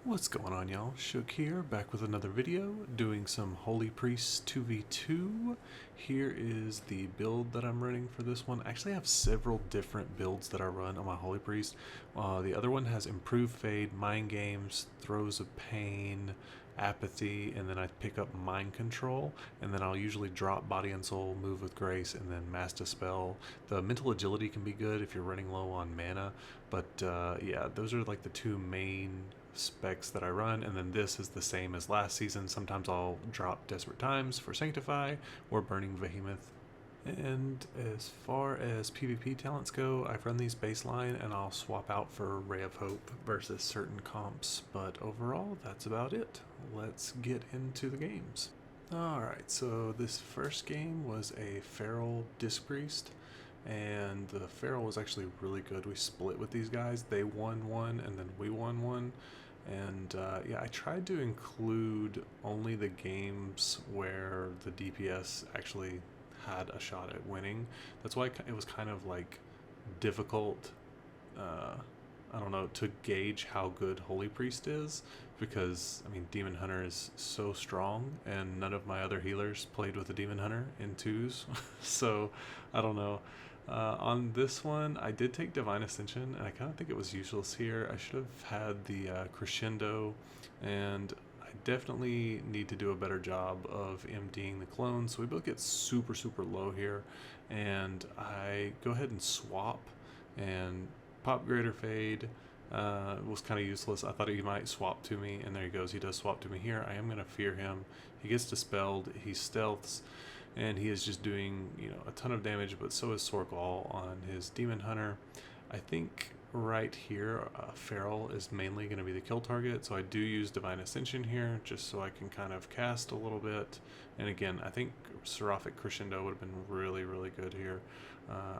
What's going on, y'all? Shook here, back with another video, doing some Holy Priest 2v2. Here is the build that I'm running for this one. I actually have several different builds that I run on my Holy Priest. The other one has Improved Fade, Mind Games, Throes of Pain, Apathy, and then I pick up Mind Control, and then I'll usually drop Body and Soul, Move with Grace, and then Mass Dispel. The Mental Agility can be good if you're running low on mana, but yeah, those are like the two main specs that I run, and then this is the same as last season. Sometimes I'll drop Desperate Times for Sanctify or Burning Behemoth. And as far as PvP talents go, I've run these baseline and I'll swap out for Ray of Hope versus certain comps, but overall that's about it. Let's get into the games. Alright, so this first game was a Feral Disc Priest, and the Feral was actually really good. We split with these guys. They won one and then we won one. And yeah, I tried to include only the games where the DPS actually had a shot at winning. That's why it was kind of like difficult, I don't know, to gauge how good Holy Priest is, because I mean Demon Hunter is so strong and none of my other healers played with a Demon Hunter in twos. So I don't know. On this one, I did take Divine Ascension, and I kind of think it was useless here. I should have had the Crescendo, and I definitely need to do a better job of emptying the clones. So we both get super, super low here, and I go ahead and swap and pop Greater Fade. It was kind of useless. I thought he might swap to me, and there he goes. He does swap to me here. I am going to fear him. He gets dispelled. He stealths. And he is just doing, you know, a ton of damage, but so is Sorgal on his Demon Hunter. I think right here, Feral is mainly going to be the kill target, so I do use Divine Ascension here, just so I can kind of cast a little bit. And again, I think Seraphic Crescendo would have been really, really good here.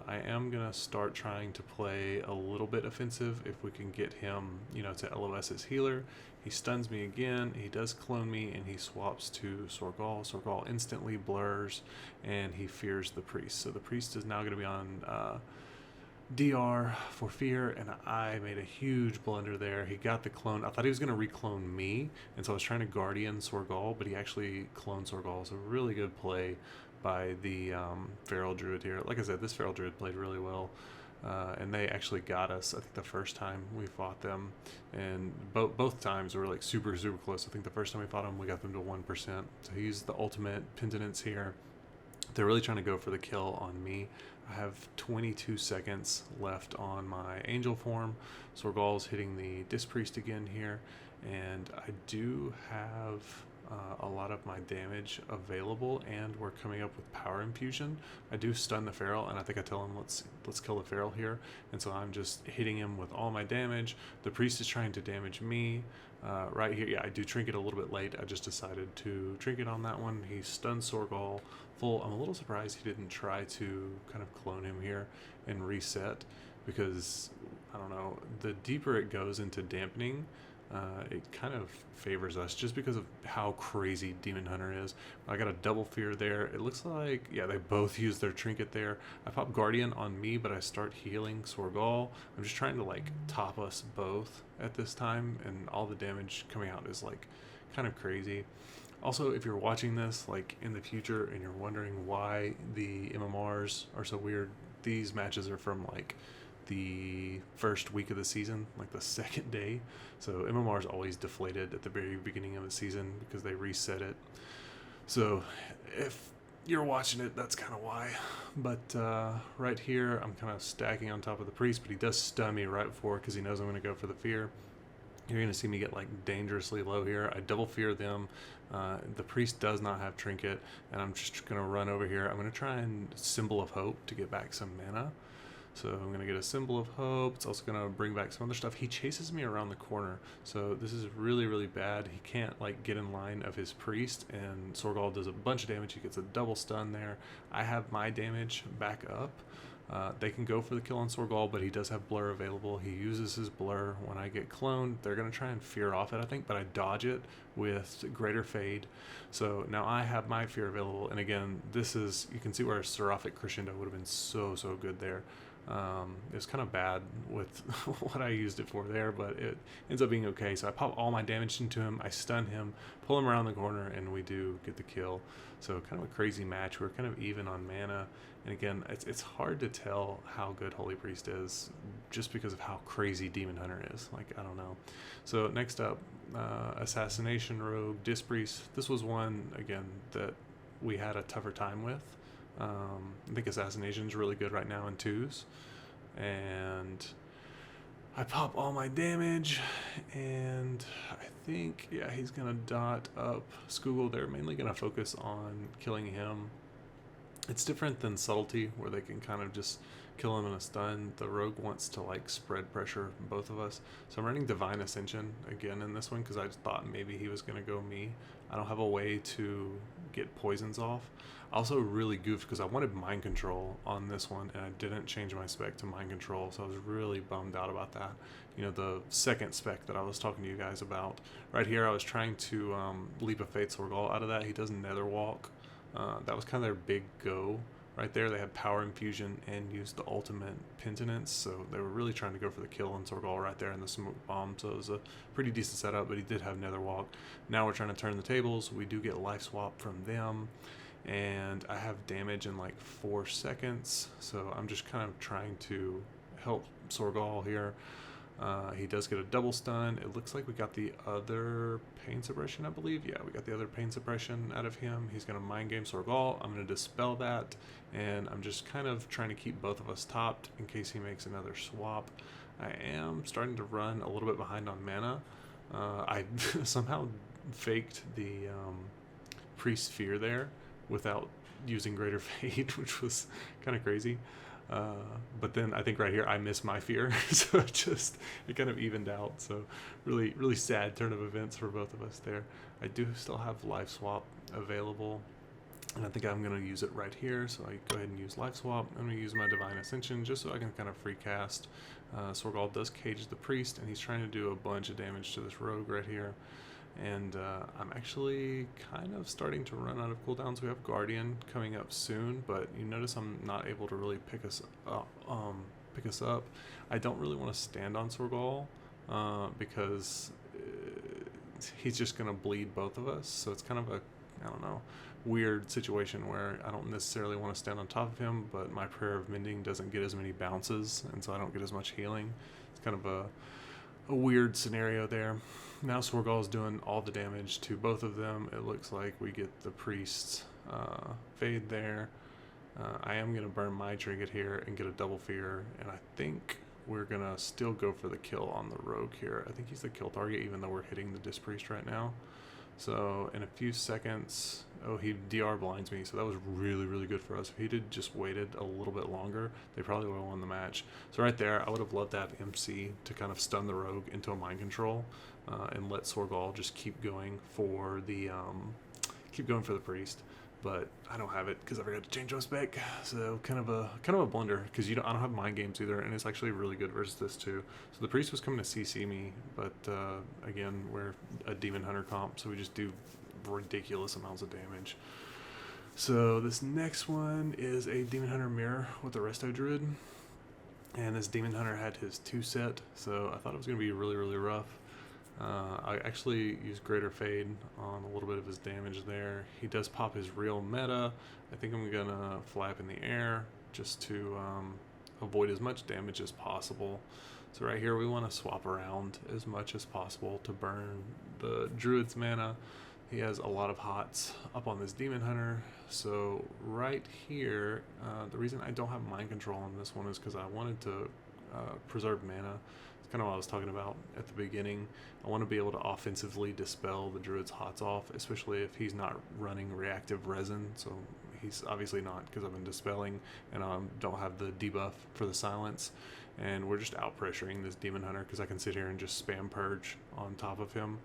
I am going to start trying to play a little bit offensive if we can get him, you know, to LOS as healer. He stuns me again, he does clone me, and he swaps to Sorgal. Sorgal instantly blurs, and he fears the priest. So the priest is now going to be on DR for fear, and I made a huge blunder there. He got the clone. I thought he was going to reclone me, and so I was trying to Guardian Sorgal, but he actually cloned Sorgal. So really good play by the Feral Druid here. Like I said, this Feral Druid played really well. And they actually got us, I think, the first time we fought them, and both times we were like super, super close. I think the first time we fought them, we got them to 1%. So he used the ultimate penitence here. They're really trying to go for the kill on me. I have 22 seconds left on my angel form. Sorgal's hitting the Disc Priest again here, and I do have a lot of my damage available, and we're coming up with power infusion. I do stun the Feral, and I think I tell him let's kill the Feral here, and so I'm just hitting him with all my damage. The priest is trying to damage me right here. Yeah, I do trinket a little bit late. I just decided to trinket on that one. He stuns Sorgal full. I'm a little surprised he didn't try to kind of clone him here and reset, because I don't know, the deeper it goes into dampening, it kind of favors us just because of how crazy Demon Hunter is. I got a double fear there. It looks like, yeah, they both use their trinket there. I pop Guardian on me, but I start healing Sorgal. I'm just trying to like top us both at this time, and all the damage coming out is like kind of crazy. Also, if you're watching this like in the future and you're wondering why the MMRs are so weird, these matches are from like the first week of the season, like the second day. So MMR is always deflated at the very beginning of the season because they reset it. So if you're watching it, that's kind of why. But right here, I'm kind of stacking on top of the priest, but he does stun me right before because he knows I'm going to go for the fear. You're going to see me get like dangerously low here. I double fear them. The priest does not have trinket, and I'm just going to run over here. I'm going to try and Symbol of Hope to get back some mana. So I'm going to get a Symbol of Hope. It's also going to bring back some other stuff. He chases me around the corner, so this is really, really bad. He can't like get in line of his priest, and Sorgal does a bunch of damage. He gets a double stun there. I have my damage back up. They can go for the kill on Sorgal, but he does have Blur available. He uses his Blur when I get cloned. They're going to try and fear off it, I think, but I dodge it with Greater Fade. So now I have my fear available, and again, this is, you can see where Seraphic Crescendo would have been so, so good there. It's kind of bad with what I used it for there, but it ends up being okay. So I pop all my damage into him, I stun him, pull him around the corner, and we do get the kill. So kind of a crazy match. We're kind of even on mana, and again, it's hard to tell how good Holy Priest is just because of how crazy Demon Hunter is. Like, I don't know. So next up, Assassination Rogue, Disc Priest. This was one, again, that we had a tougher time with. I think Assassination is really good right now in 2s. And I pop all my damage, and I think, yeah, he's going to dot up Skoogle. They're mainly going to focus on killing him. It's different than Subtlety, where they can kind of just kill him in a stun. The Rogue wants to, like, spread pressure from both of us. So I'm running Divine Ascension again in this one because I just thought maybe he was going to go me. I don't have a way to get poisons off. I also really goofed because I wanted Mind Control on this one, and I didn't change my spec to Mind Control, so I was really bummed out about that. You know, the second spec that I was talking to you guys about. Right here, I was trying to Leap of Faith Sorgal out of that. He does Nether Walk. That was kind of their big go right there. They had Power Infusion and used the ultimate Penitence, so they were really trying to go for the kill on Sorgal right there in the Smoke Bomb, so it was a pretty decent setup, but he did have Nether Walk. Now we're trying to turn the tables. We do get Life Swap from them, and I have damage in like 4 seconds, so I'm just kind of trying to help Sorgal here. He does get a double stun. It looks like we got the other pain suppression, I believe. Yeah, we got the other pain suppression out of him. He's going to mind game Sorgal. I'm going to dispel that, and I'm just kind of trying to keep both of us topped in case he makes another swap. I am starting to run a little bit behind on mana. I somehow faked the Priest Fear there without using Greater Fate, which was kind of crazy. But then I think right here I missed my fear, so it kind of evened out. So really sad turn of events for both of us there. I do still have Life Swap available, and I think I'm going to use it right here. So I go ahead and use Life Swap. I'm going to use my Divine Ascension just so I can kind of free cast. Sorgal does cage the Priest, and he's trying to do a bunch of damage to this Rogue right here. And I'm actually kind of starting to run out of cooldowns. We have Guardian coming up soon, but you notice I'm not able to really pick us up. I don't really want to stand on Sorgal because he's just going to bleed both of us. So it's kind of a, I don't know, weird situation where I don't necessarily want to stand on top of him, but my Prayer of Mending doesn't get as many bounces, and so I don't get as much healing. It's kind of a weird scenario there. Now Sorgal is doing all the damage to both of them. It looks like we get the Priest's fade there. I am going to burn my trinket here and get a double fear, and I think we're going to still go for the kill on the Rogue here. I think he's the kill target even though we're hitting the Disc Priest right now. So in a few seconds, oh, he DR blinds me, so that was really good for us. If he did just waited a little bit longer, they probably would have won the match. So right there, I would have loved that MC to kind of stun the Rogue into a mind control and let Sorgal just keep going for the Priest. But I don't have it because I forgot to change my spec. So kind of a blunder because I don't have mind games either, and it's actually really good versus this too. So the Priest was coming to CC me, but again, we're a Demon Hunter comp, so we just do ridiculous amounts of damage. So this next one is a Demon Hunter mirror with a Resto Druid, and this Demon Hunter had his 2 set, so I thought it was going to be really rough. I actually used Greater Fade on a little bit of his damage there. He does pop his real meta. I think I'm going to fly up in the air just to avoid as much damage as possible. So right here we want to swap around as much as possible to burn the Druid's mana. He has a lot of hots up on this Demon Hunter. So right here, the reason I don't have Mind Control on this one is because I wanted to preserve mana. It's kind of what I was talking about at the beginning. I want to be able to offensively dispel the Druid's hots off, especially if he's not running reactive resin. So he's obviously not, because I've been dispelling and I don't have the debuff for the silence. And we're just out pressuring this Demon Hunter because I can sit here and just spam Purge on top of him.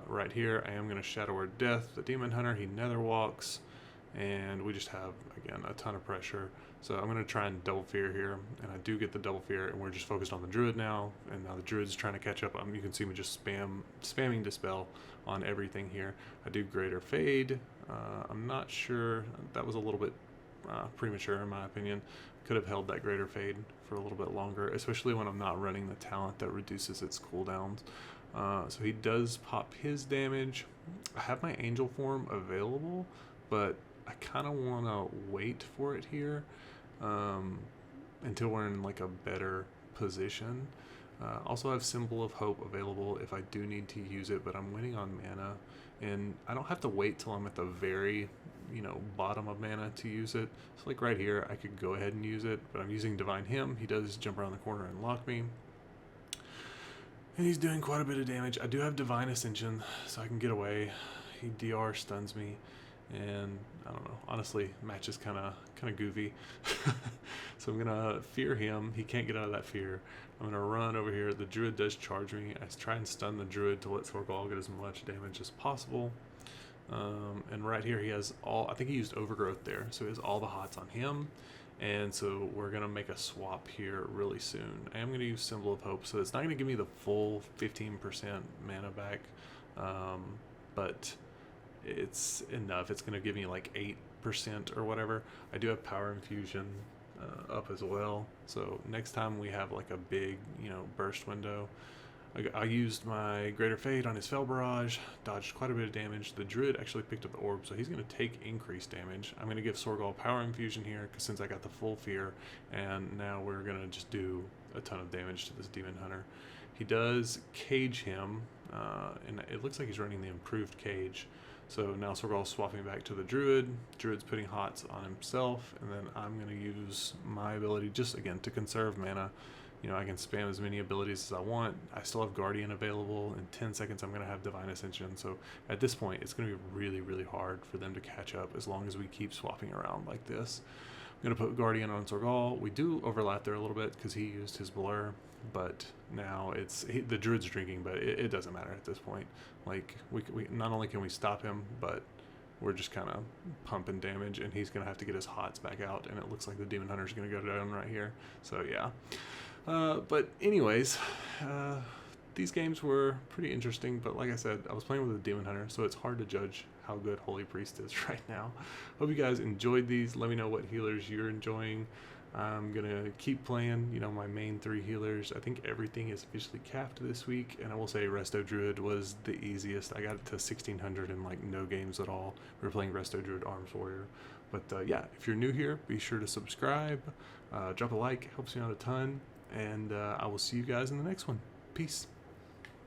Right here, I am going to Shadow Word Death the Demon Hunter. He nether walks, and we just have, again, a ton of pressure. So I'm going to try and double fear here, and I do get the double fear, and we're just focused on the Druid now, and now the Druid's trying to catch up. You can see me just spamming Dispel on everything here. I do Greater Fade. I'm not sure. That was a little bit premature in my opinion. Could have held that Greater Fade for a little bit longer, especially when I'm not running the talent that reduces its cooldowns. So he does pop his damage. I have my Angel form available, but I kind of want to wait for it here until we're in like a better position. Also have Symbol of Hope available if I do need to use it, but I'm waiting on mana, and I don't have to wait till I'm at the very bottom of mana to use it. So like right here I could go ahead and use it, but I'm using Divine Hymn. He does jump around the corner and lock me, and he's doing quite a bit of damage. I do have Divine Ascension, so I can get away. He DR stuns me, and I don't know, honestly, match is kind of goofy. So I'm gonna fear him. He can't get out of that fear. I'm gonna run over here. The Druid does charge me. I try and stun the Druid to let Sorgal get as much damage as possible. And right here he has all, I think he used Overgrowth there, so he has all the hots on him. And so we're gonna make a swap here really soon. I am gonna use Symbol of Hope, so it's not gonna give me the full 15% mana back, but it's enough. It's gonna give me like 8% or whatever. I do have Power Infusion up as well, so next time we have like a big burst window, I used my Greater Fade on his Fell Barrage, dodged quite a bit of damage. The Druid actually picked up the Orb, so he's going to take increased damage. I'm going to give Sorgal Power Infusion here, because since I got the full fear, and now we're going to just do a ton of damage to this Demon Hunter. He does cage him, and it looks like he's running the improved cage. So now Sorgal's swapping back to the Druid. Druid's putting hots on himself, and then I'm going to use my ability just, again, to conserve mana. I can spam as many abilities as I want. I still have Guardian available. In 10 seconds, I'm going to have Divine Ascension. So at this point, it's going to be really, really hard for them to catch up as long as we keep swapping around like this. I'm going to put Guardian on Sorgal. We do overlap there a little bit because he used his Blur, but now the Druid's drinking, but it doesn't matter at this point. Like, we not only can we stop him, but we're just kind of pumping damage, and he's going to have to get his hots back out, and it looks like the Demon Hunter's going to go down right here. So yeah. But anyways, these games were pretty interesting, but like I said, I was playing with a Demon Hunter, so it's hard to judge how good Holy Priest is right now. Hope you guys enjoyed these. Let me know what healers you're enjoying. I'm gonna keep playing, my main 3 healers. I think everything is officially capped this week, and I will say Resto Druid was the easiest. I got it to 1600 in like no games at all. We were playing Resto Druid Arms Warrior. But yeah, if you're new here, be sure to subscribe, drop a like, helps me out a ton. And I will see you guys in the next one. Peace.